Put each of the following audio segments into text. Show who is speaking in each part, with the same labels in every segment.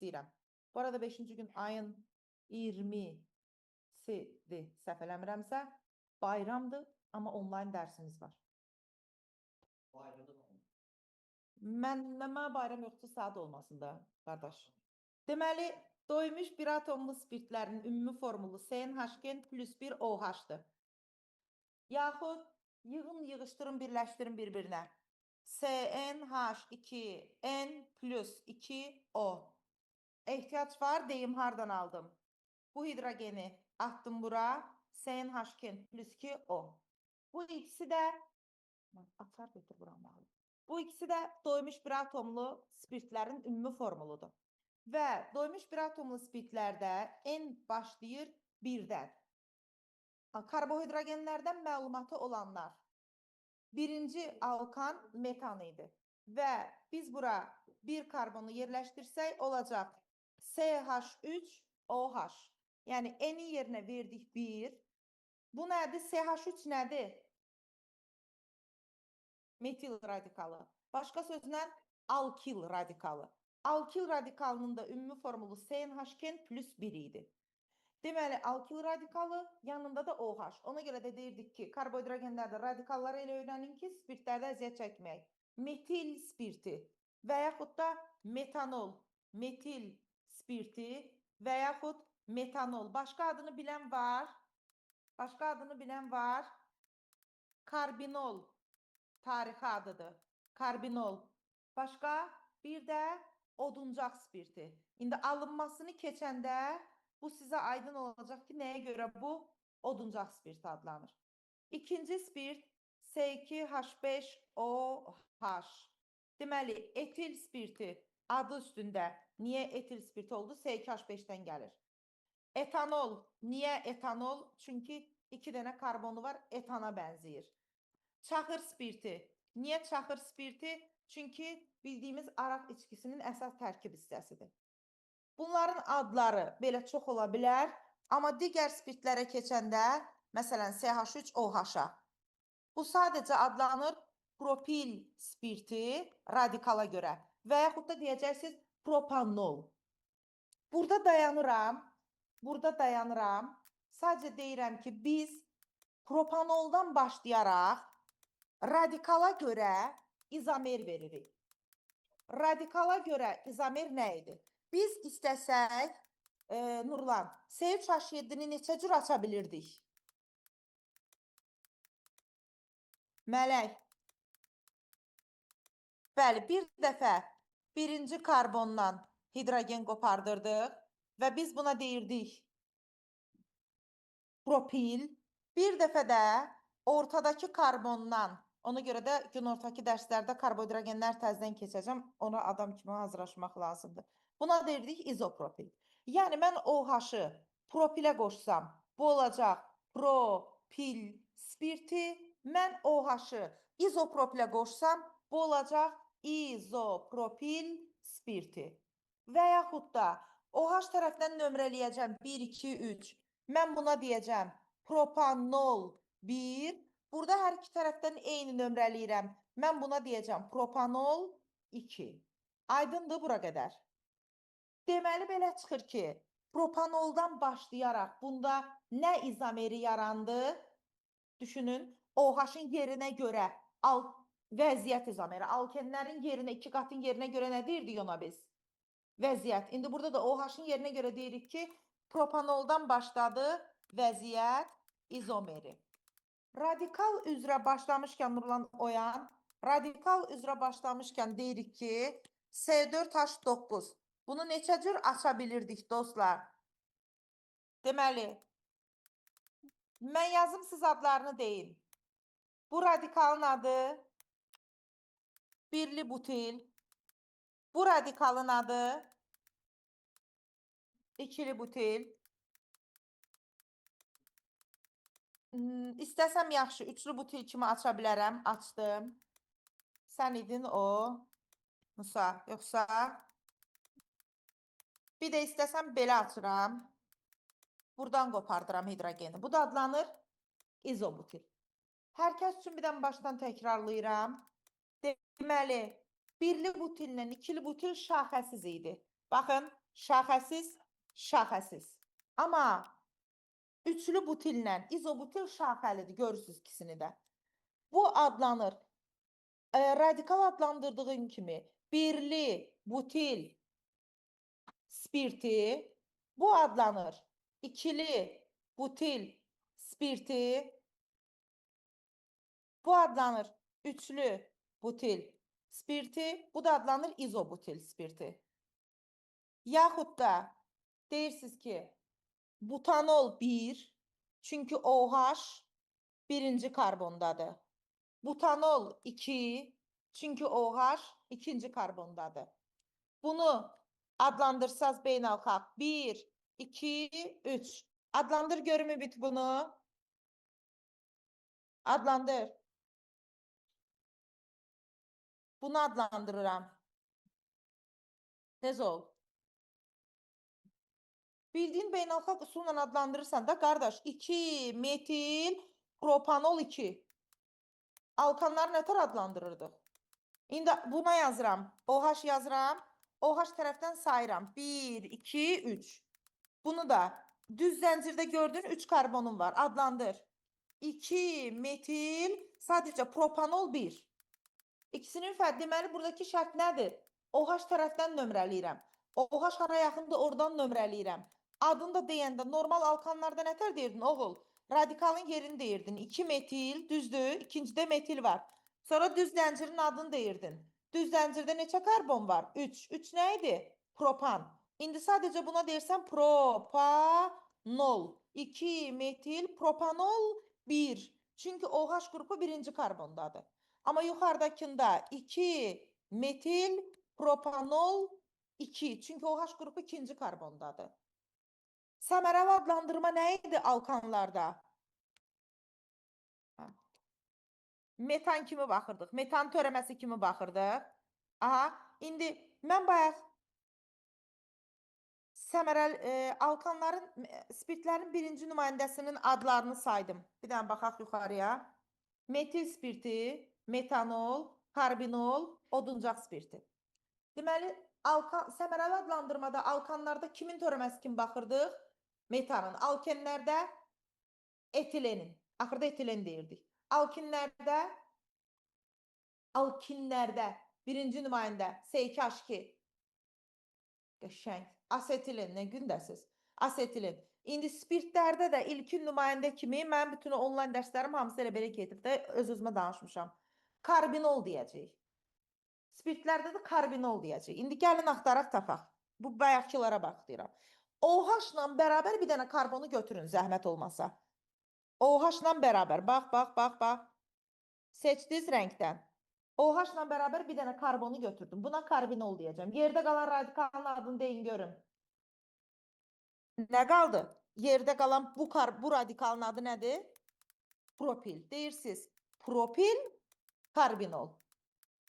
Speaker 1: istəyirəm. Bu arada 5-ci gün ayın 20-sidir, səhv eləmirəmsə, bayramdır, amma onlayn dərsimiz var. Mənə bayram yoxdur, saat olmasın da, qardaş. Deməli, doymuş bir atomlu spirtlərin ümumi formulu CnH2 plus 1 OH-dır. Yaxud yığın, yığışdırın, birləşdirin bir-birinə. CnH2n plus 2O. Ehtiyac var, deyim hardan aldım. Bu hidrogeni attım bura. CnH2n plus 2O. Bu ikisi də açar götür buram bağlı. Bu ikisi də doymuş bir atomlu spirtlərin ümumi formuludur. Və doymuş bir atomlu spirtlərdə N başlayır 1-dən. Karbohidrogenlərdən məlumatı olanlar. Birinci alkan metan idi. Və biz bura bir karbonu yerləşdirsək olacaq CH3OH. Yəni N-in yerinə verdik 1. Bu nədir? CH3 nədir? Metil radikalı. Başqa sözlə alkil radikalı. Alkil radikalının da ümumi formulu CnH2 plus 1 idi. Deməli, alkil radikalı, yanında da OH. Ona görə də deyirdik ki, karbohidrogenlərdə radikalları elə öyrənin ki, spirtlərdə əziyyət çəkməyək. Metil spirti və yaxud da metanol, metil spirti və yaxud metanol. Başqa adını bilən var. Başqa adını bilən var. Karbinol. Tarixi adıdır. Karbinol. Başqa bir də oduncaq spirti. İndi alınmasını keçəndə bu sizə aydın olacaq ki, nəyə görə bu oduncaq spirti adlanır. İkinci spirt C2H5OH. Deməli, etil spirti adı üstündə. Niyə etil spirti oldu? C2H5-dən gəlir. Etanol. Niyə etanol? Çünki 2 dənə karbonu var, etana bənzəyir. Çaxır spirti. Niyə çaxır spirti? Çünki bildiyimiz araq içkisinin əsas tərkib hissəsidir. Bunların adları belə çox ola bilər, amma digər spirtlərə keçəndə, məsələn, CH3OH-a. Bu sadəcə adlanır propil spirti radikala görə və yaxud da deyəcəksiniz propanol. Burada dayanıram. Sadəcə deyirəm ki, biz propanoldan başlayaraq radikala görə izomer veririk. Radikala görə izomer nə idi? Biz istəsək, Nurlan, C3H7-ni neçə cür aça bilirdik? Mələk. Bəli, bir dəfə birinci karbondan hidrogen qopardırdıq və biz buna deyirdik propil. Bir dəfə də ortadakı karbondan, ona görə də günortaki dərslərdə karbohidrogenlər təzdən keçəcəm, ona adam kimi hazırlaşmaq lazımdır. Buna deyirdik izopropil. Yəni, mən OH-ı propilə qoşsam, bu olacaq propil spirti. Mən OH-ı izopropilə qoşsam, bu olacaq izopropil spirti. Və yaxud da OH tərəfdən nömrələyəcəm 1, 2, 3. Mən buna deyəcəm propanol 1. Burada hər iki tərəfdən eyni nömrələyirəm. Mən buna deyəcəm propanol 2. Aydındır bura qədər. Deməli, belə çıxır ki, propanoldan başlayaraq bunda nə izomeri yarandı? Düşünün, OH-ın yerinə görə vəziyyət izomeri. Alkenlərin yerinə, 2 qatın yerinə görə nə deyirdik ona biz? Vəziyyət. İndi burada da OH-ın yerinə görə deyirik ki, propanoldan başladı vəziyyət izomeri. Radikal üzrə başlamışkən, Nurlan Oyan, radikal üzrə başlamışkən deyirik ki, C4H9. Bunu neçə cür aça bilirdik, dostlar? Deməli, mən yazım, siz adlarını deyin. Bu radikalın adı birli butil. Bu radikalın adı ikili butil. İstəsəm yaxşı, üçlü butil kimi aça bilərəm. Açdım. Sən idin o, Musa, yoxsa? Bir də istəsəm belə açıram. Buradan qopardıram hidrogeni. Bu da adlanır izobutil. Hər kəs üçün birdən başdan təkrarlayıram. Deməli, birli butillə ikili butil şaxəsiz idi. Baxın, şaxəsiz, şaxəsiz. Amma üçlü butillə izobutil şaxəlidir, görürsünüz ikisini də. Bu adlanır, radikal adlandırdığım kimi birli butil spirti, bu adlanır ikili butil spirti, bu adlanır üçlü butil spirti, bu da adlanır izobutil spirti. Yaxud da deyirsiniz ki, butanol 1, çünki OH birinci karbondadır. Butanol 2, çünki OH ikinci karbondadır. Bunu adlandırsaz beynəlxalq 1, 2, 3. Adlandır görüm Ümid bunu. Adlandır. Bunu adlandırıram. Tez ol. Bildiğin beynəlxalq üsulla adlandırırsan da qardaş 2 metil propanol 2. Alkanları nətər adlandırırdıq? İndi buna yazıram. OH yazıram. OH tərəfdən sayıram. 1, 2, 3. Bunu da düz zəncirdə gördüyün 3 karbonum var. Adlandır. 2 metil, sadəcə propanol 1. İkisinin fərqi, deməli buradakı şərt nədir? OH tərəfdən nömrələyirəm. OH hara yaxındır, oradan nömrələyirəm. Adını da deyəndə normal alkanlarda nətər deyirdin oğul? Radikalın yerini deyirdin. 2 metil, düzdür? İkincidə metil var. Sonra düz zəncirin adını deyirdin. Düz zəncirdə neçə karbon var? 3. 3 nə idi? Propan. İndi sadəcə buna deyirsən propanol. 2 metil propanol 1. Çünki OH qrupu birinci karbondadır. Amma yuxarıdakında 2 metil propanol 2. Çünki OH qrupu ikinci karbondadır. Səmərəli adlandırma nə idi alkanlarda? Metan kimi baxırdıq. Metan törəməsi kimi baxırdıq. Aha, indi mən bayaq alkanların, spirtlərin birinci nümayəndəsinin adlarını saydım. Bir dənə baxaq yuxarıya. Metil spirti, metanol, karbinol, oduncaq spirti. Deməli, səmərəli adlandırmada alkanlarda kimin törəməsi kimi baxırdıq? Metanın. Alkenlərdə etilenin. Axırda etilen deyirdik. Alkinlərdə birinci nümayəndə S2H2. Qəşəng. Asetilen, nə gündəsiz? Asetilen. İndi spirtlərdə də ilkin nümayəndə kimi mən bütün onlayn dərslərim hamısı elə belə gedir də öz-özümə danışmışam. Karbinol deyəcəyik. Spirtlərdə də karbinol deyəcəyik. İndi gəlin axtaraq tapaq. Bu bayaqçılara bax deyirəm. OH-la bərabər bir dənə karbonu götürün, zəhmət olmasa. OH-la bərabər. Bax. Seçdiniz rəngdən. OH-la bərabər bir dənə karbonu götürdüm. Buna karbinol deyəcəm. Yerdə qalan radikalın adını deyin görün. Nə qaldı? Yerdə qalan bu radikalın adı nədir? Propil. Deyirsiniz. Propil, karbinol.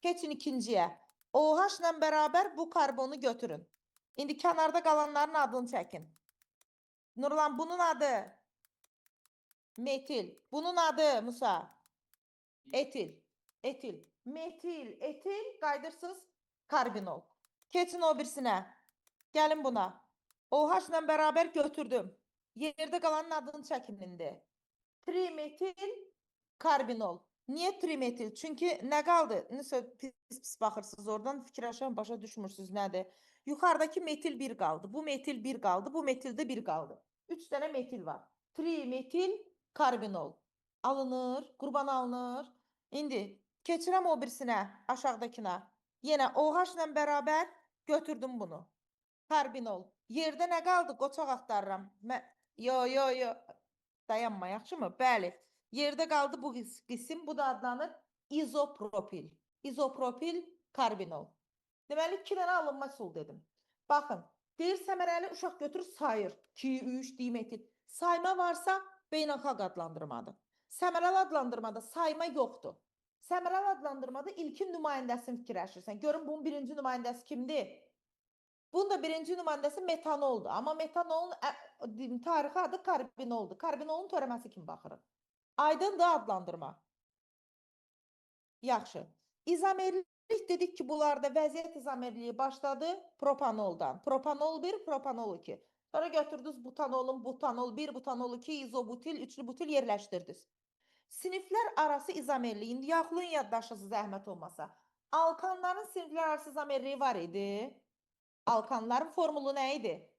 Speaker 1: Keçin ikinciyə. OH-la bərabər bu karbonu götürün. İndi kənarda qalanların adını çəkin. Nurlan, bunun adı metil. Bunun adı Musa etil. Metil, etil, qaydırsız karbinol. Keçin o birisinə. Gəlin buna. OH-la bərabər götürdüm. Yerdə qalanın adını çəkin indi. Trimetil karbinol. Niyə trimetil? Çünki nə qaldı? Nəsə pis baxırsınız oradan, fikirləşən başa düşmürsünüz nədir? Yuxarıdakı metil 1 qaldı. Bu metil 1 qaldı. Bu metildə 1 qaldı. 3 dənə metil var. Trimetil karbinol. Alınır, qurban alınır. İndi keçirəm o birisinə, aşağıdakına. Yenə OH-la bərabər götürdüm bunu. Karbinol. Yerdə nə qaldı? Qoçaq axtarıram. Yo. Dayanma, yaxşımı? Bəli. Yerdə qaldı bu qisim. Bu da adlanır izopropil. İzopropil karbinol. Deməli, 2 dənə alınma üsul dedim. Baxın, deyir səmərəli uşaq götürür sayır. 2, 3, dimetil. Sayma varsa beynəlxalq adlandırmadır. Səmərəli adlandırmada sayma yoxdur. Səmərəli adlandırmada ilkin nümayəndəsini fikirləşirsən. Görün bunun birinci nümayəndəsi kimdir? Bunun da birinci nümayəndəsi metanoldur. Amma metanolun tarixi adı karbinoldur. Karbinolun törəməsi kimi baxırıq. Aydındır adlandırma. Yaxşı. İzomerli İlk dedik ki, bunlarda vəziyyət izomerliyi başladı propanoldan. Propanol 1, propanol 2. Sonra götürdünüz butanolun butanol 1, butanol 2, izobutil, üçlü butil yerləşdirdiniz. Siniflər arası izomerliyi, indi yaxlayın yaddaşınızı zəhmət olmasa. Alkanların siniflər arası izomerliyi var idi. Alkanların formulu nə idi?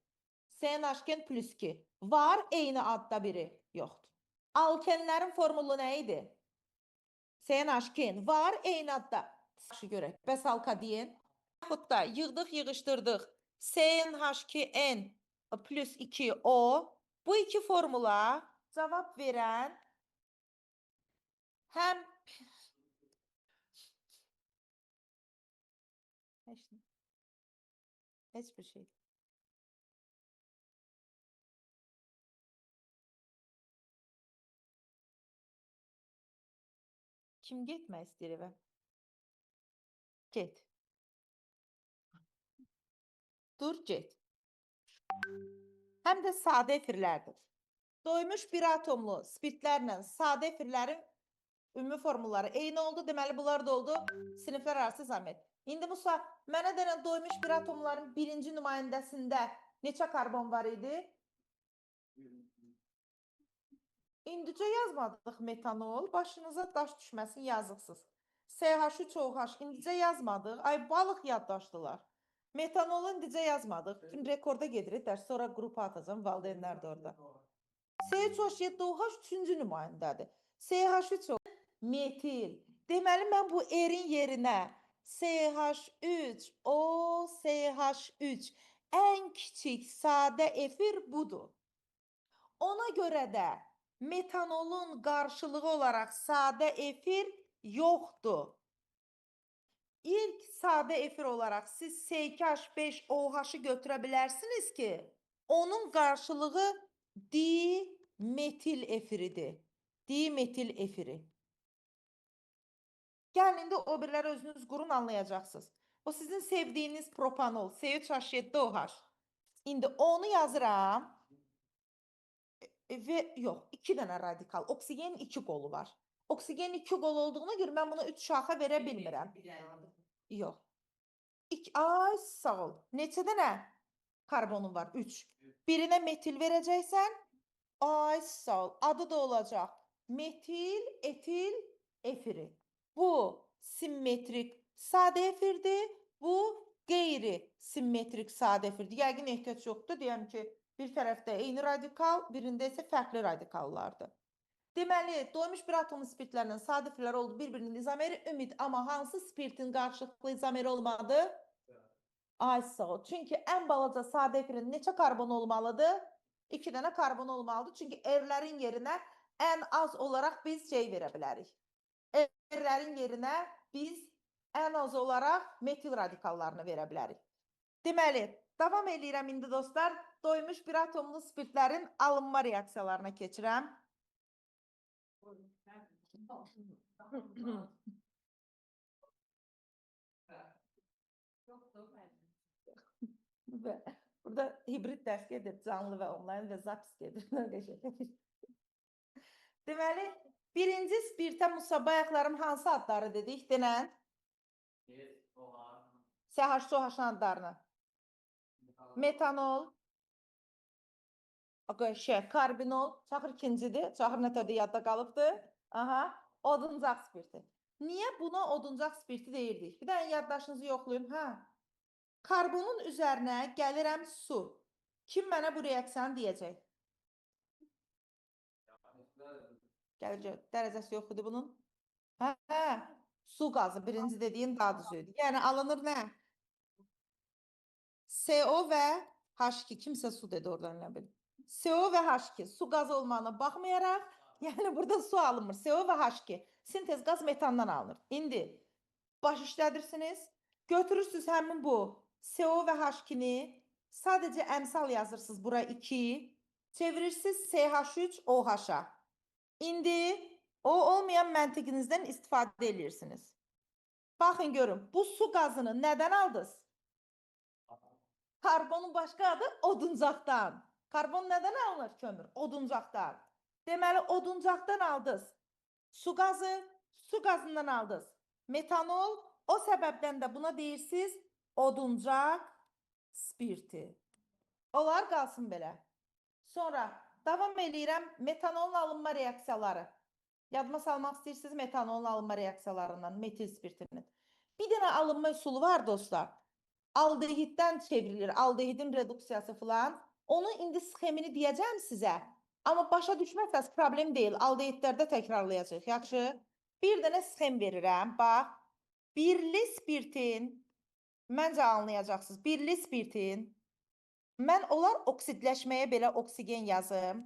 Speaker 1: CNH plus 2. Var, eyni adda biri yoxdur. Alkenlərin formulu nə idi? CNH var, eyni adda. Yaxşı görək. Bəs alka deyin. Yaxud da yığdıq, yığışdırdıq. CNH2N plus 2O. Bu iki formula cavab verən həm heç bir şey. Kim getmək istəyir evə? Get. Dur, get. Həm də sadə efirlərdir. Doymuş bir atomlu spirtlərlə sadə efirlərin ümumi formulları eyni oldu. Deməli, bunlar da oldu siniflər arası izomer. İndi Musa, mənə denən doymuş bir atomların birinci nümayəndəsində neçə karbon var idi? İndicə yazmadıq metanol. Başınıza daş düşməsin, yazıqsız. CH3OH indicə yazmadıq. Ay, balıq yaddaşdılar. Metanolu indicə yazmadıq. Kim rekorda gedirik, dərs sonra qrupa atacağım. Valideynlər də orada. CH3OH üçüncü nümayəndədir. CH3 metil. Deməli, mən bu erin yerinə CH3O, CH3 ən kiçik sadə efir budur. Ona görə də metanolun qarşılığı olaraq sadə efir yoxdur. İlk sadə efir olaraq siz C2H5OH-ı götürə bilərsiniz ki, onun qarşılığı dimetil efiridir. Dimetil efiri. Gəlin indi o birləri özünüz qurun, anlayacaqsınız. O sizin sevdiyiniz propanol, C3H7OH. İndi onu yazıram. Və yox, 2 dənə radikal. Oksigenin 2 qolu var. Oksigenin 2 qolu olduğuna görə mən buna 3 şaxa verə bilmirəm. Yox. Ay, sağ ol. Neçə dənə karbonun var? 3. Birinə metil verəcəksən. Ay, sağ ol. Adı da olacaq. Metil, etil efiri. Bu simmetrik sadə efirdir. Bu qeyri-simmetrik sadə efirdir. Yəqin ehtiyac yoxdur. Deyəm ki, bir tərəfdə eyni radikal, birində isə fərqli radikallardır. Deməli, doymuş bir atomlu spirtlərlə sadə efirlər oldu bir-birinin izomeri ümid, amma hansı spirtin qarşılıqlı izomeri olmadı? Ay, sağ ol. Çünki ən balaca sadə efirin neçə karbon olmalıdır? 2 dənə karbon olmalıdır. Çünki erlərin yerinə ən az olaraq biz şey verə bilərik. Erlərin yerinə biz ən az olaraq metil radikallarını verə bilərik. Deməli, davam edirəm indi dostlar. Doymuş bir atomlu spirtlərin alınma reaksiyalarına keçirəm. Burada hibrid dərs gedir, canlı və onlayn və zapis gedir. Deməli, birinci spirtə Musa bayaqlarım hansı adları dedik? Denən? CH2OH adlarını. Metanol. Karbinol. Çaxır ikincidir. Çaxır nətədir yadda qalıbdır. Aha. Oduncaq spirti. Niyə buna oduncaq spirti deyirdik? Bir dənə yaddaşınızı yoxlayın. Hə. Karbonun üzərinə gəlirəm su. Kim mənə bu reaksiyanı deyəcək? Gələcək. Dərəcəsi yox idi bunun. Hə. Su qazı. Birinci dediyin daha düzüydü. Yəni alınır nə? CO və H2. Kimsə su dedi oradan nə bilim. CO və H2. Su qazı olmağına baxmayaraq, yəni burada su alınmır. CO və H2. Sintez qaz metandan alınır. İndi baş işlədirsiniz. Götürürsünüz həmin bu CO və H2-ni. Sadəcə əmsal yazırsınız bura 2. Çevirirsiniz CH3OH-a. İndi o olmayan məntiqinizdən istifadə edirsiniz. Baxın görün, bu su qazını nədən aldınız? Karbonun başqa adı oduncaqdan. Karbon nədən alınır kömür? Oduncaqdan. Deməli, oduncaqdan aldınız. Su qazı, su qazından aldınız. Metanol, O səbəbdən də buna deyirsiniz oduncaq spirti. Onlar qalsın belə. Sonra davam eləyirəm metanolun alınma reaksiyaları. Yadıma salmaq istəyirsiniz metanolun alınma reaksiyalarından, metil spirtinin. Bir dənə alınma üsulu var dostlar. Aldehiddən çevrilir, aldehidin reduksiyası falan. Onun indi sxemini deyəcəm sizə. Amma başa düşməsəz problem deyil. Aldehidlərdə təkrarlayacaq. Yaxşı? Bir dənə sxem verirəm. Bax. Birli spirtin, məncə anlayacaqsınız. Birli spirtin, mən onlar oksidləşməyə belə oksigen yazım.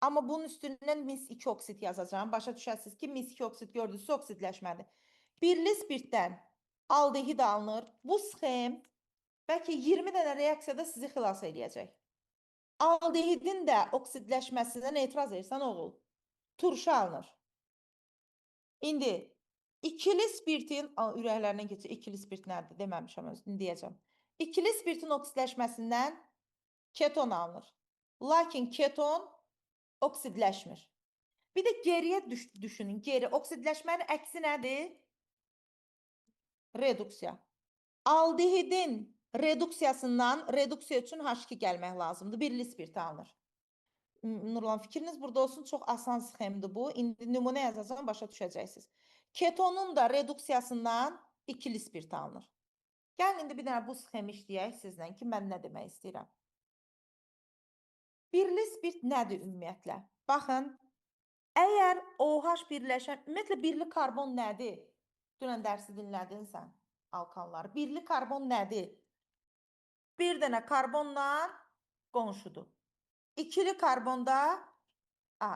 Speaker 1: Amma bunun üstündən mis-2 oksid yazacağım. Başa düşəsiniz ki, mis-2 oksid gördünüzsə oksidləşmədir. Birli spirtdən aldehid alınır. Bu sxem bəlkə 20 dənə reaksiyada sizi xilas eləyəcək. Aldehidin də oksidləşməsindən etiraz edirsən oğul. Turşu alınır. İndi ikili spirtin, ürəklərindən keçir, ikili spirt nədir deməmişəm özünü deyəcəm. İkili spirtin oksidləşməsindən keton alınır. Lakin keton oksidləşmir. Bir də geriyə düşünün. Geri oksidləşmənin əksi nədir? Reduksiya. Aldehidin reduksiyasından reduksiya üçün H2 gəlmək lazımdır. Birli spirt alınır. Nurlan, fikriniz burada olsun. Çox asan sxemdir bu. İndi nümunə yazacağım, başa düşəcəksiniz. Ketonun da reduksiyasından ikili spirt alınır. Gəlin indi bir dənə bu sxemi işləyək sizlə ki, mən nə demək istəyirəm. Birli spirt nədir ümumiyyətlə? Baxın, əgər OH birləşən, ümumiyyətlə birli karbon nədir? Dünən dərsi dinlədin sən, alkanlar. Birli karbon nədir? Bir dənə karbonla qonşudur. İkili karbonda,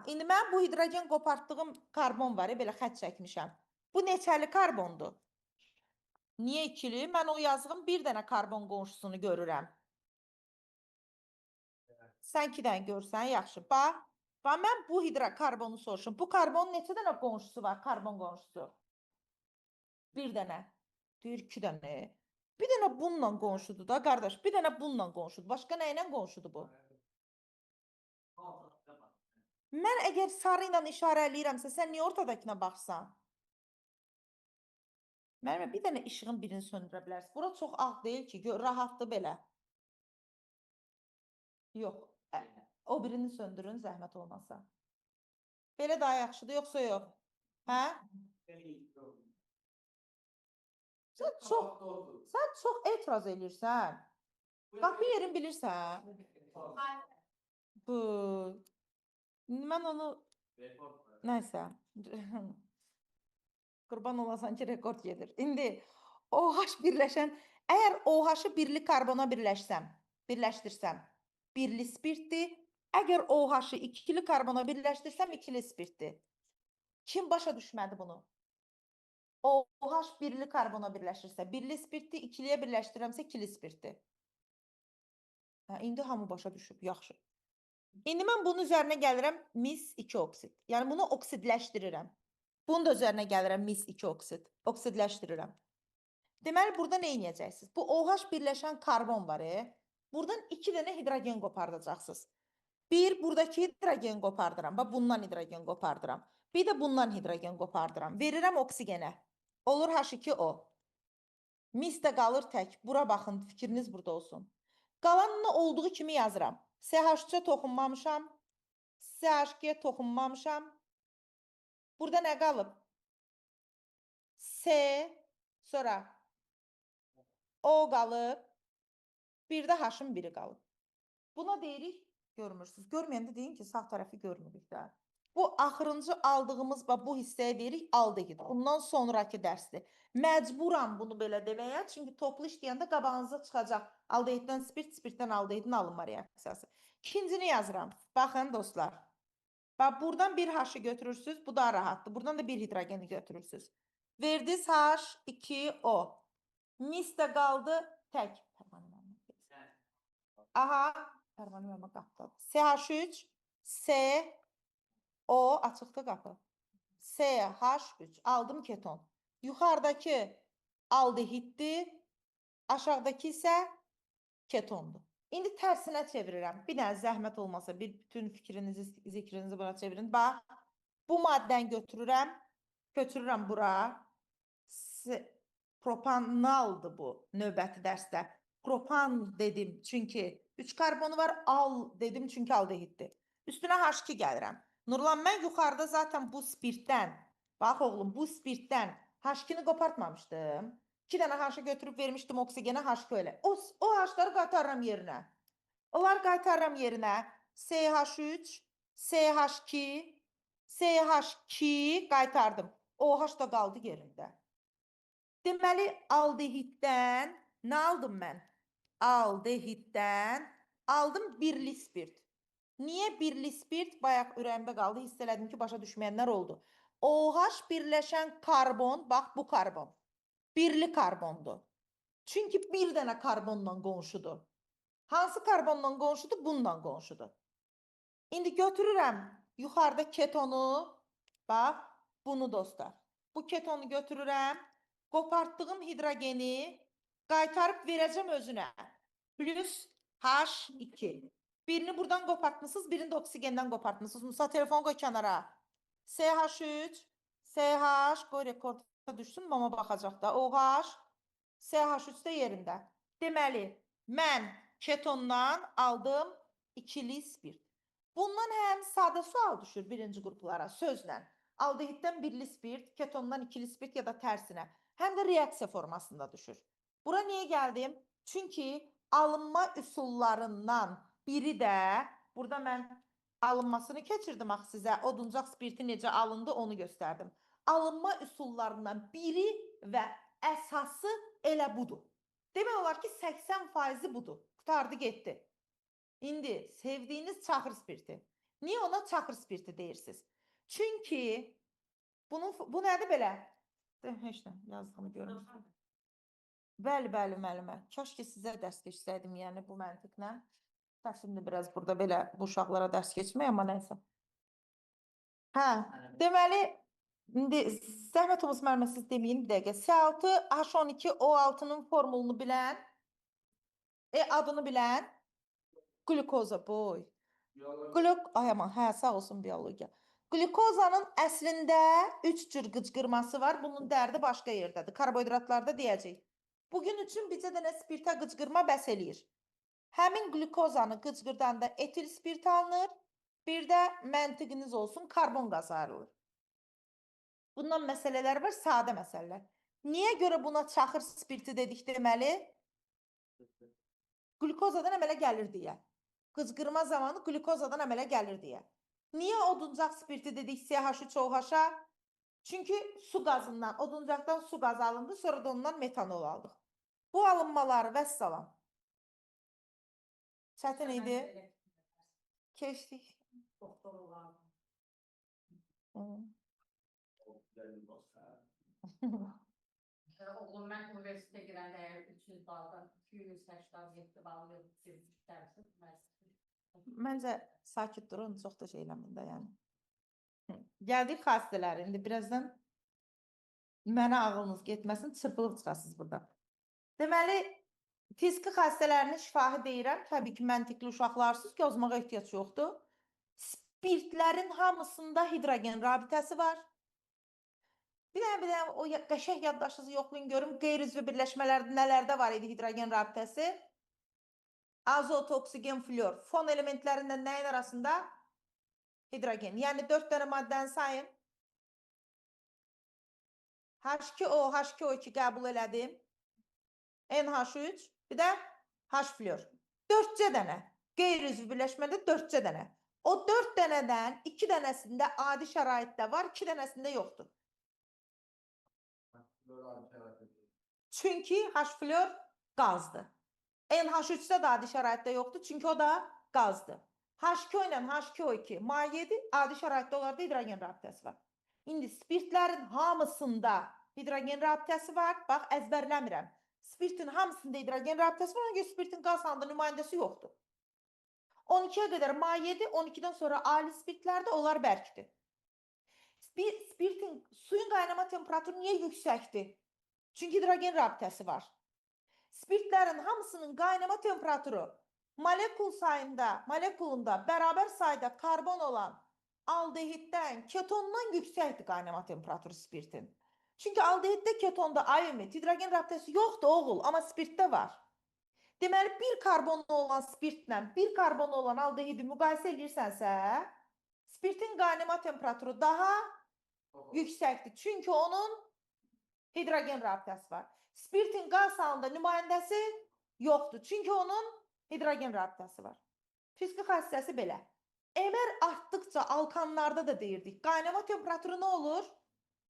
Speaker 1: indi mən bu hidrogen qopartdığım karbon var, belə xət çəkmişəm. Bu neçəli karbondur? Niyə ikili? Mən o yazdığım bir dənə karbon qonşusunu görürəm. Sən 2 dənə görsən, yaxşı. Bax, mən bu hidrokarbonu soruşum. Bu karbonun neçə dənə qonşusu var, karbon qonşusu? Bir dənə. Deyir 2 dənə. Bir dənə bununla qonşudur da, qardaş. Bir dənə bununla qonşudur. Başqa nə ilə qonşudur bu? Mən əgər sarı ilə işarə eləyirəmsə, sən niyə ortadakına baxsan? Mənim bir dənə işığın birini söndürə bilərsən. Bura çox ağ deyil ki, rahatdır belə. Yox, o birini söndürün, zəhmət olmasa. Belə daha yaxşıdır, yoxsa yox? Hə? Sən çox etiraz edirsən. Qapı yerin bilirsən. Bu. Mən onu... Nəysə. Qurban olasan ki, rekord gedir. İndi OH birləşən, əgər OH-ı birli karbona birləşdirsəm, birli spirtdir. Əgər OH-ı ikili karbona birləşdirsəm, ikili spirtdir. Kim başa düşmədi bunu? OH birli karbona birləşirsə, birli spirtdir, ikiliyə birləşdirirəmsə, ikili spirtdir. İndi hamı başa düşüb, yaxşı. İndi mən bunun üzərinə gəlirəm mis-2 oksid. Yəni bunu oksidləşdirirəm. Bunun da üzərinə gəlirəm mis-2 oksid. Oksidləşdirirəm. Deməli, burada nə edəcəksiniz? Bu OH birləşən karbon var. Buradan 2 dənə hidrogen qopardacaqsınız. Bir, buradakı hidrogen qopardıram. Bax, bundan hidrogen qopardıram. Bir də bundan hidrogen qopardıram. Verirəm oksigenə. Olur H2O. Mis də qalır tək. Bura baxın, fikriniz burada olsun. Qalanını olduğu kimi yazıram. CH3-ə toxunmamışam. CH2-yə toxunmamışam. Burada nə qalıb? C, sonra O qalıb. Bir də H-ın biri qalıb. Buna deyirik, görmürsünüz. Görməyəndə deyin ki, sağ tərəfi görmürük də. Bu axırıncı aldığımız, bu hissəyə deyirik aldehid. Bundan sonraki dərsdir. Məcburam bunu belə deməyə, çünki toplu işləyəndə qabağınıza çıxacaq. Aldehiddən spirt, spirtdən aldehidin alınma reaksiyası. İkincini yazıram. Baxın dostlar. Bax, buradan bir H-ı götürürsünüz, bu daha rahatdır. Buradan da bir hidrogeni götürürsünüz. Verdiniz H2O. Mis də qaldı tək. Aha, pərvanıma qapdı. CH3, C, O, açıqda qapı. CH3, aldım keton. Yuxarıdakı aldehiddir, aşağıdakı isə ketondur. İndi tərsinə çevirirəm. Bir dənə zəhmət olmasa, bütün fikrinizi, zikrinizi buna çevirin. Bax, bu maddəni götürürəm bura. Propanaldır bu növbəti dərsdə. Propan dedim çünki 3 karbonu var. Al dedim çünki aldehiddir. Üstünə H2 gəlirəm. Nurlan, mən yuxarıda zaten bu spirtdən, bax oğlum, bu spirtdən H2-ni qopartmamışdım. 2 dənə H götürüb vermişdim oksigenə, H2 elə. O H-ları qaytarıram yerinə. Onlar qaytarıram yerinə. CH3, CH2, CH2 qaytardım. OH da qaldı yerində. Deməli, aldehiddən nə aldım mən? Aldehiddən aldım birli spirt. Niyə birli spirt? Bayaq ürəyimdə qaldı, hiss elədim ki, başa düşməyənlər oldu. OH birləşən karbon, bax bu karbon. Birli karbondur. Çünki bir dənə karbonla qonşudur. Hansı karbonla qonşudur? Bununla qonşudur. İndi götürürəm yuxarıda ketonu, bax, bunu dostlar. Bu ketonu götürürəm, qopartdığım hidrogeni qaytarıb verəcəm özünə. Plus H2. Birini buradan qopartmışsınız, birini də oksigenden qopartmışsınız. Musa, telefonu qoy kənara. CH3, CH, qoy rekorda düşsün, mama baxacaq da. OH, CH3 də yerində. Deməli, mən ketondan aldım ikili spirt. Bundan həm sadə sual düşür birinci qruplara sözlə. Aldehiddən birli spirt, ketondan ikili spirt ya da tərsinə. Həm də reaksiya formasında düşür. Bura niyə gəldim? Çünki alınma üsullarından biri də, burada mən alınmasını keçirdim axı sizə, oduncaq spirti necə alındı onu göstərdim. Alınma üsullarından biri və əsası elə budur. Demək olar ki, 80% budur. Qutardı, getdi. İndi sevdiyiniz çaxır spirti. Niyə ona çaxır spirti deyirsiniz? Çünki bu nədir belə? Heç nə, yazdığımı görmüşsünüz. Bəli, müəllimə. Kaş ki sizə dərs keçsəydim, yəni bu məntiqlə. Şimdi biraz burada belə bu uşaqlara dərs keçmək, amma nəysə. Hə, deməli, indi zəhmət olmaz müəllimə, siz deməyin bir dəqiqə. C6H12O6-nın formulunu bilən, adını bilən, glukoza boy. Ay aman, hə, sağ olsun biologiya. Glukozanın əslində 3 cür qıcqırması var. Bunun dərdi başqa yerdədir. Karbohidratlarda deyəcək. Bugün üçün bizə dənə spirtə qıcqırma bəs eləyir. Həmin glukozanı qıcqırdanda etil spirt alınır. Bir də məntiqiniz olsun, karbon qazı ayrılır. Bundan məsələlər var, sadə məsələlər. Niyə görə buna çaxır spirti dedik deməli? Glukozadan əmələ gəlir deyə. Qıcqırma zamanı glukozadan əmələ gəlir deyə. Niyə oduncaq spirti dedik CH3OH-a? Çünki su qazından, oduncaqdan su qazı alındı, sonra da ondan metanol aldıq. Bu alınmaları vəssalam. Çətin idi. Keçdik.
Speaker 2: Doktor olardı. Oğlum mən universitetə girəndə 300 baldan 287 bal yox, siz dərsiniz.
Speaker 1: Məncə sakit durun, çox da şey eləmində yəni. Gəldik xassələri. İndi birazdan mənə ağlınız getməsin, çırpılıb çıxasınız burada. Deməli, fiziki xassələrini şifahi deyirəm. Təbii ki, məntiqli uşaqlarsınız, yazmağa ehtiyac yoxdur. Spirtlərin hamısında hidrogen rabitəsi var. Bir dənə o qəşəng yaddaşınızı yoxlayın, görün qeyri-üzvü birləşmələrdə nələrdə var idi hidrogen rabitəsi? Azot, oksigen, flor. Fon elementlərindən nəyin arasında? Hidrogen. Yəni 4 dənə maddəni sayın. H2O, H2O2 qəbul elədim. NH3, bir də H flor. 4 dənə. Qeyri-üzvü birləşmədə 4 dənə. O 4 dənədən 2 dənəsində adi şəraitdə var, 2 dənəsində yoxdur. Çünki H flor qazdır. NH3-də də adi şəraitdə yoxdur, çünki o da qazdır. H2O ilə H2O2 mayedir, adi şəraitdə onlarda hidrogen rabitəsi var. İndi spirtlərin hamısında hidrogen rabitəsi var. Bax, əzbərləmirəm. Spirtin hamısında hidrogen rabitəsi var, çünki spirtin qaz halında nümayəndəsi yoxdur. 12-yə qədər mayedir, 12-dən sonra ali spirtlərdə onlar bərkdir. Spirtin suyun qaynama temperaturu niyə yüksəkdir? Çünki hidrogen rabitəsi var. Spirtlərin hamısının qaynama temperaturu molekulunda bərabər sayda karbon olan aldehiddən, ketondan yüksəkdir qaynama temperaturu spirtin. Çünki aldehiddə ketonda ayomit, hidrogen rabitəsi yoxdur oğul, amma spirtdə var. Deməli, bir karbonlu olan spirtlə bir karbonlu olan aldehidi müqayisə edirsənsə, spirtin qaynama temperaturu daha yüksəkdir. Çünki onun hidrogen rabitəsi var. Spirtin qaz halında nümayəndəsi yoxdur. Çünki onun hidrogen rabitəsi var. Fiziki xassəsi belə. Emer artdıqca alkanlarda da deyirdik. Qaynama temperaturu nə olur?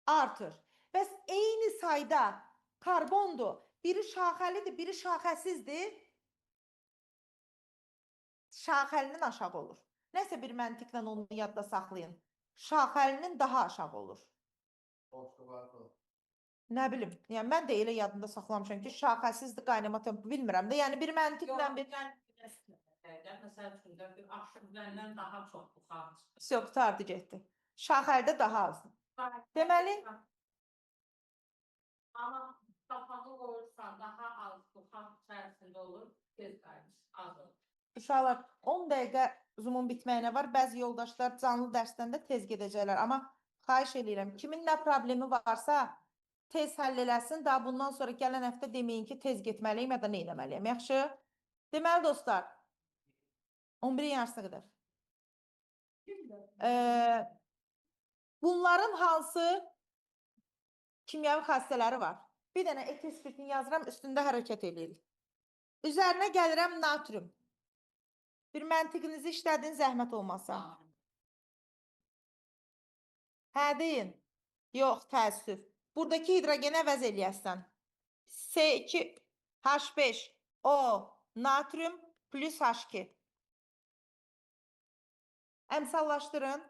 Speaker 1: Artır. Bəs eyni sayda karbondur. Biri şaxəlidir, biri şaxəsizdir. Şaxəlinin aşağı olur. Nəsə bir məntiqlə onu yadda saxlayın. Şaxəlinin daha aşağı olur. Nə bilim. Yəni mən də elə yadımda saxlamışam ki, şaxəsizdir, qaynama temperaturu bilmirəm də. Yəni bir məntiqlə bir
Speaker 2: Məsəl üçün də bir aşırıdan daha çox buxar çıxır.
Speaker 1: Yox, qurtardı getdi. Şaxəldə daha azdır. Deməli,
Speaker 2: Amma qapağı qoyursan daha az buxar içərisində olur, tez qaynır, az olur.
Speaker 1: uşaqlar 10 dəqiqə Zoom-un bitməyinə var. Bəzi yoldaşlar canlı dərsdən də tez gedəcəklər. Amma xahiş edirəm, kimin nə problemi varsa tez həll eləsin. Daha bundan sonra gələn həftə deməyin ki, tez getməliyim ya da nə etməliyəm. Yaxşı? Deməli dostlar, 11-in yarısına qədər. Bunların hansı kimyəvi xassələri var? Bir dənə etil spirtini yazıram, üstündə hərəkət edirik. Üzərinə gəlirəm natrium. Bir məntiqinizi işlədin, zəhmət olmasa. Hə, deyin. Yox, təəssüf. Buradakı hidrogeni əvəz eləyəsən. C2H5O natrium plus H2. Əmsallaşdırın.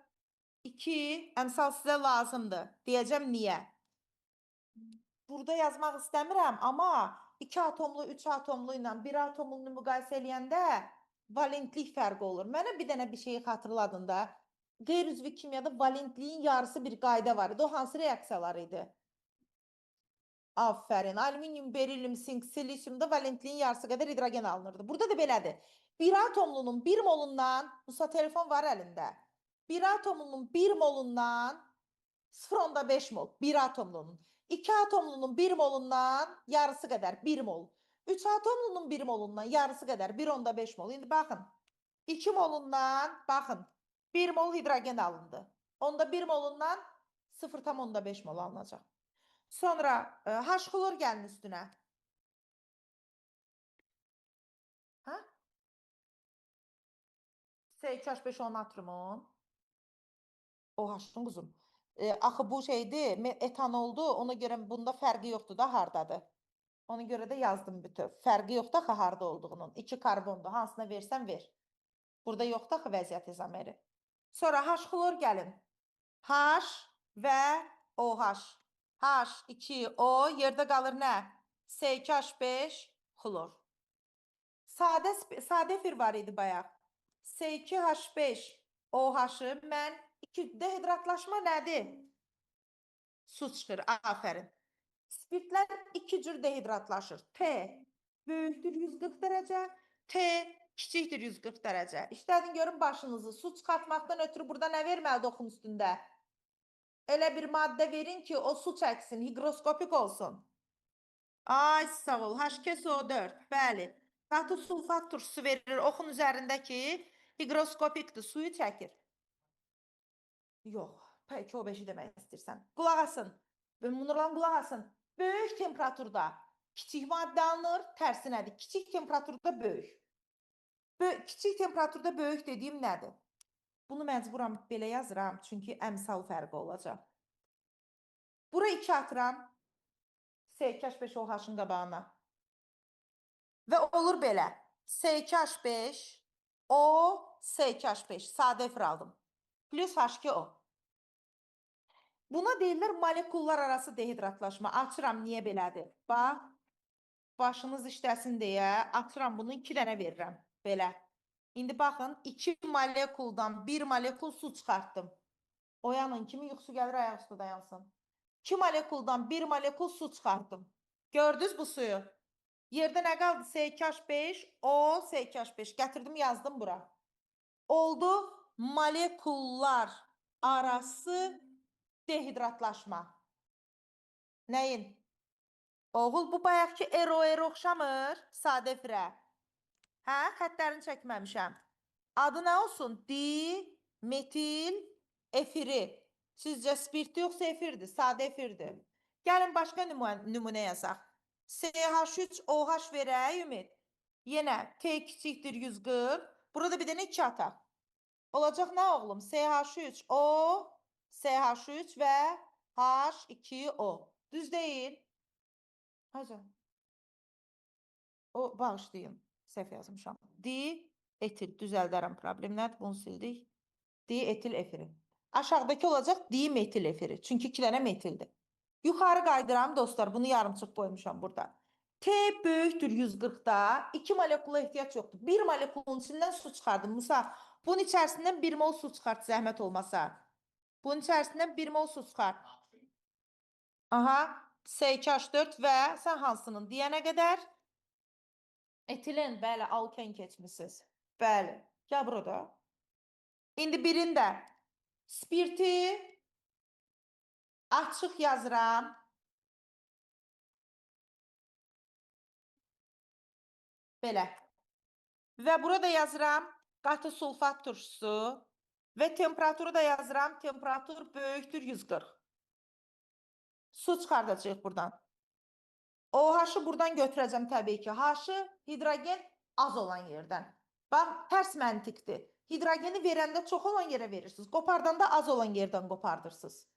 Speaker 1: 2, əmsal sizə lazımdır. Deyəcəm niyə? Burada yazmaq istəmirəm, amma 2 atomlu, 3 atomlu ilə 1 atomlu müqayisə eləyəndə valentlik fərqi olur. Mənə bir dənə bir şeyi xatırladın da. Qeyri-üzvi kimyada valentliyin yarısı bir qayda var idi. O hansı reaksiyalar idi? Aferin. Alüminium, berilyum, sink, silisiumda valentliyin yarısı qədər hidrogen alınırdı. Burada da belədir. Bir atomlunun 1 molundan, Musa telefon var əlində. Bir atomlunun 1 molundan 0,5 mol. Bir atomlunun. 2 atomlunun 1 molundan yarısı qədər 1 mol. 3 atomlunun 1 molundan yarısı qədər 1,5 mol. İndi baxın. 2 molundan baxın. 1 mol hidrogen alındı. Onda 1 molundan 0,5 mol alınacaq. Sonra H-xlor gəlin üstünə. Hə? C2H5O natriumun. OH-ın quzum. Axı bu şeydir, etanoldu. Ona görə bunda fərqi yoxdur da hardadır. Ona görə də yazdım bütöv. Fərqi yoxdur axı harda olduğunun. 2 karbondur. Hansına versən ver. Burada yoxdur axı vəziyyət izameri. Sonra H-xlor gəlin. H və OH. H2O yerdə qalır nə? C2H5 xlor. Sadə efir var idi bayaq. C2H5 OH-ı mən dehidratlaşma nədir? Su çıxır, afərin. Spirtlər 2 cür dehidratlaşır. T böyükdür 140 dərəcə, T kiçikdir 140 dərəcə. İşlədin görün başınızı. Su çıxartmaqdan ötürü burada nə verməlidir oxun üstündə? Elə bir maddə verin ki, o su çəksin, higroskopik olsun. Ay, sağ ol. H2SO4, bəli. Qatı sulfat turşusu verir oxun üzərindəki higroskopikdir, suyu çəkir. Yox, peki o 5-i demək istəyirsən. Qulaq asın. Nurlan qulaq asın. Böyük temperaturda kiçik maddə alınır, tərsi nədir? Kiçik temperaturda böyük. Kiçik temperaturda böyük dediyim nədir? Bunu məcburam belə yazıram, çünki əmsal fərqi olacaq. Bura 2 atıram. C2H5OH-ın qabağına. Və olur belə. C2H5 O C2H5 sadə efir aldım. Plus H2O. Buna deyirlər molekullar arası dehidratlaşma. Açıram, niyə belədir? Bax, başınız işləsin deyə açıram, bunu 2 dənə verirəm. Belə. İndi baxın, 2 molekuldan 1 molekul su çıxartdım. Oyanın, kimin yuxusu gəlir, ayaq üstə dayansın. 2 molekuldan 1 molekul su çıxartdım. Gördünüz bu suyu? Yerdə nə qaldı? C2H5, O, C2H5. Gətirdim, yazdım bura. Oldu molekullar arası dehidratlaşma. Nəyin? Oğul, bu bayaqki ero oxşamır, sadə efirə. Hə, xətlərini çəkməmişəm. Adı nə olsun? Dimetil efiri. Sizcə spirtdir yoxsa efirdir? Sadə efirdir. Gəlin başqa nümunə yazaq. CH3OH verək, Ümid. Yenə T kiçikdir 140. Burada bir dənə 2 ataq. Olacaq nə oğlum? CH3O, CH3 və H2O. Düz deyil. Hacı. O bağışlayın. Səhv yazmışam. Di-etil. Düzəldərəm. Problem nədir? Bunu sildik. Di-etil efiri. Aşağıdakı olacaq dimetil efiri. Çünki 2 dənə metildir. Yuxarı qaydıram dostlar. Bunu yarımçıq qoymuşam burada. T böyükdür 140-da 2 molekula ehtiyac yoxdur. 1 molekulun içindən su çıxardım. Musa, bunun içərisindən 1 mol su çıxart, zəhmət olmasa. Bunun içərisindən 1 mol su çıxart. Aha, S2H4 və sən hansının deyənə qədər? Etilen, bəli, alken keçmisiniz. Bəli, gəl burada. İndi birində spirti açıq yazıram. Belə. Və burada yazıram qatı sulfat turşusu və temperaturu da yazıram. Temperatur böyükdür 140. Su çıxardacağıq buradan. OH-ı buradan götürəcəm təbii ki. H-ı hidrogen az olan yerdən. Bax, tərs məntiqdir. Hidrogeni verəndə çox olan yerə verirsiniz. Qopardanda az olan yerdən qopardırsınız.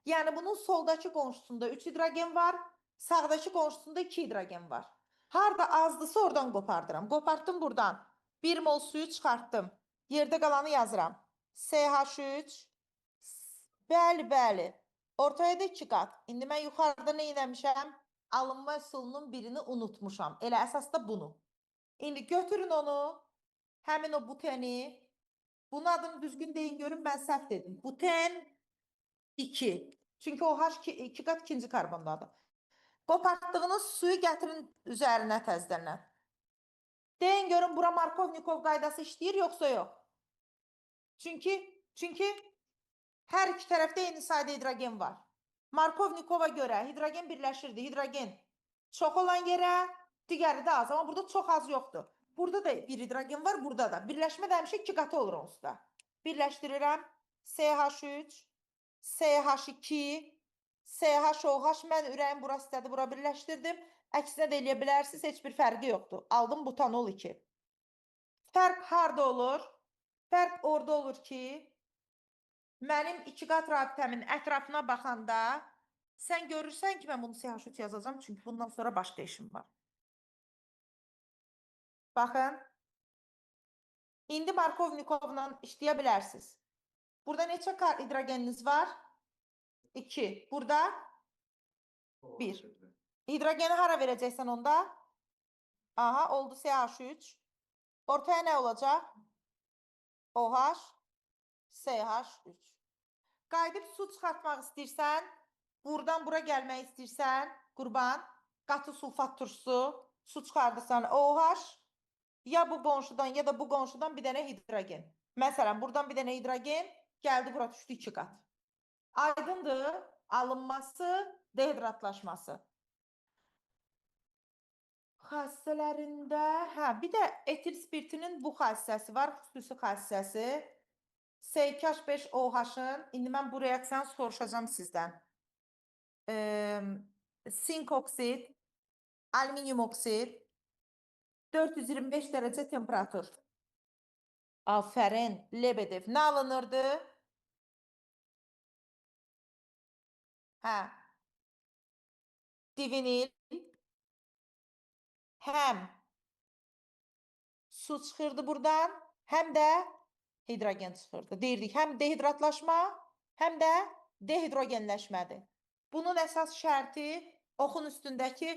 Speaker 1: Yəni bunun soldakı qonşusunda 3 hidrogen var, sağdakı qonşusunda 2 hidrogen var. Harda azdısa oradan qopardıram. Qopartdım buradan. 1 mol suyu çıxartdım. Yerdə qalanı yazıram. CH3. Bəli, bəli. Ortaya da 2 qat. İndi mən yuxarıda nə etmişəm? Alınma üsulunun birini unutmuşam. Elə əsas da bunu. İndi götürün onu. Həmin o buteni. Bunun adını düzgün deyin görün. Mən səhv dedim. Buten 2. Çünki o H 2 qat ikinci karbondadır. Qopartdığınız suyu gətirin üzərinə təzədən. Deyin görün bura Markovnikov qaydası işləyir yoxsa yox? Çünki hər iki tərəfdə eyni sayda hidrogen var. Markovnikova görə hidrogen birləşirdi. Hidrogen çox olan yerə, digəri də az. Amma burada çox az yoxdur. Burada da bir hidrogen var, burada da. Birləşmə də həmişə 2 qatı olur onsuz da. Birləşdirirəm. CH3, CH2, CHOH. Mən ürəyim bura istədi, bura birləşdirdim. Əksinə də eləyə bilərsiniz, heç bir fərqi yoxdur. Aldım butanol 2. Fərq harda olur? Fərq orada olur ki, mənim 2 qat rabitəmin ətrafına baxanda sən görürsən ki, mən bunu CH3 yazacağam, çünki bundan sonra başqa işim var. Baxın. İndi Markovnikovla işləyə bilərsiniz. Burada neçə hidrogeniniz var? 2. Burada 1. Hidrogeni hara verəcəksən onda? Aha, oldu CH3. Ortaya nə olacaq? OH, CH3. Qayıdıb su çıxartmaq istəyirsən, buradan bura gəlmək istəyirsən, qurban, qatı sulfat turşusu, su çıxardırsan, OH, ya bu qonşudan, ya da bu qonşudan bir dənə hidrogen. Məsələn, buradan bir dənə hidrogen, gəldi bura düşdü 2 qat. Aydındır, alınması, dehidratlaşması. Xassələrində, bir də etil spirtinin bu xassəsi var, xüsusi xassəsi. S2H5OH-ın, indi mən bu reaksiyanı soruşacağım sizdən. Sink oksid, alüminium oksid, 425 dərəcə temperatur. Afərin, Lebedev. Nə alınırdı? Divinil. Həm su çıxırdı buradan, həm də hidrogen çıxırdı. Deyirdik, həm dehidratlaşma, həm də dehidrogenləşmədir. Bunun əsas şərti oxun üstündəki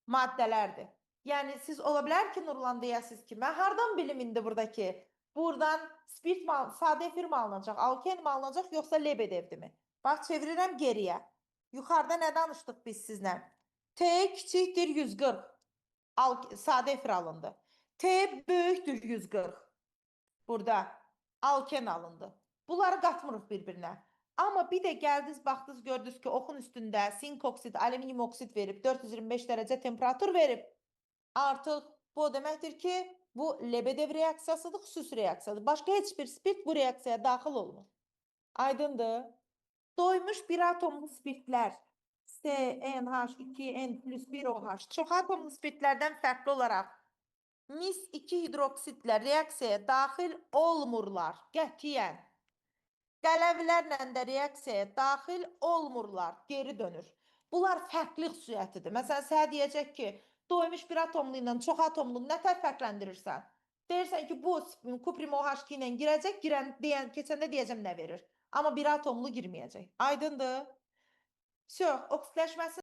Speaker 1: maddələrdir. Yəni, siz ola bilər ki, Nurlan deyəsiniz ki, mən hardan bilim indi buradakı? Buradan spirt sadə efir mi alınacaq, alken mi alınacaq, yoxsa lebedevdir mi? Bax, çevirirəm geriyə. Yuxarıda nə danışdıq biz sizlə? T kiçikdir 140. Sadə efir alındı. T böyükdür 140. Burada alken alındı. Bunları qatmırıq bir-birinə. Amma bir də gəldiniz, baxdınız, gördünüz ki, oxun üstündə sink oksid, alüminium oksid verib, 425 dərəcə temperatur verib. Artıq bu o deməkdir ki, bu Lebedev reaksiyasıdır, xüsusi reaksiyadır. Başqa heç bir spirt bu reaksiyaya daxil olmur. Aydındır? Doymuş bir atomlu spirtlər CnH2n plus 1 OH çox atomlu spirtlərdən fərqli olaraq mis 2 hidroksitlə reaksiyaya daxil olmurlar qətiyyən. Qələvlərlə də reaksiyaya daxil olmurlar, geri dönür. Bunlar fərqli xüsusiyyətidir. Məsələn, sənə deyəcək ki, doymuş bir atomlu ilə çox atomlu nətər fərqləndirirsən? Deyirsən ki, bu kuprim OH2 ilə girəcək, keçəndə deyəcəm nə verir. Amma bir atomlu girməyəcək. Aydındır? Oksidləşməsi